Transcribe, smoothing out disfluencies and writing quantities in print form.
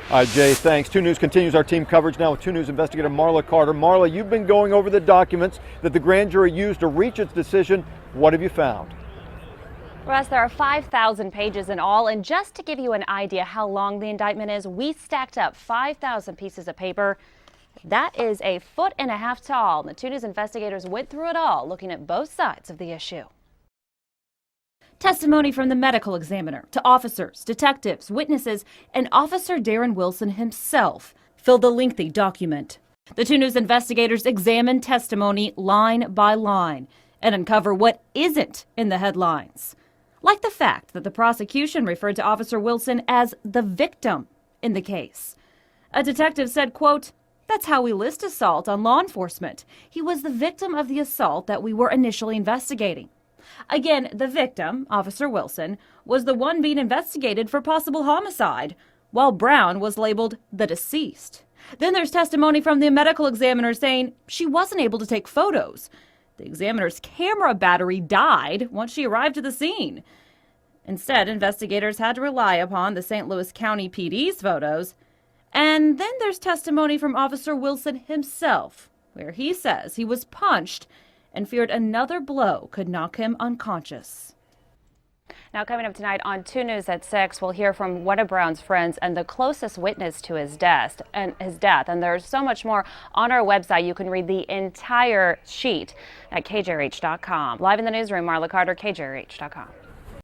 All right, Jay, thanks. 2 News continues our team coverage now with 2 News investigator Marla Carter. Marla, you've been going over the documents that the grand jury used to reach its decision. What have you found? Russ, there are 5,000 pages in all, and just to give you an idea how long the indictment is, we stacked up 5,000 pieces of paper. That is 1.5 feet tall. The 2 News investigators went through it all, looking at both sides of the issue. Testimony from the medical examiner to officers, detectives, witnesses, and Officer Darren Wilson himself filled the lengthy document. The 2 News investigators examined testimony line by line and uncover what isn't in the headlines, like the fact that the prosecution referred to Officer Wilson as the victim in the case. A detective said, quote, "That's how we list assault on law enforcement. He was the victim of the assault that we were initially investigating." Again, the victim, Officer Wilson, was the one being investigated for possible homicide, while Brown was labeled the deceased. Then there's testimony from the medical examiner saying she wasn't able to take photos. The examiner's camera battery died once she arrived at the scene. Instead, investigators had to rely upon the St. Louis County PD's photos. And then there's testimony from Officer Wilson himself, where he says he was punched and feared another blow could knock him unconscious. Now, coming up tonight on 2 News at 6, we'll hear from one of Brown's friends and the closest witness to his death. And there's so much more on our website. You can read the entire sheet at KJRH.com. Live in the newsroom, Marla Carter, KJRH.com.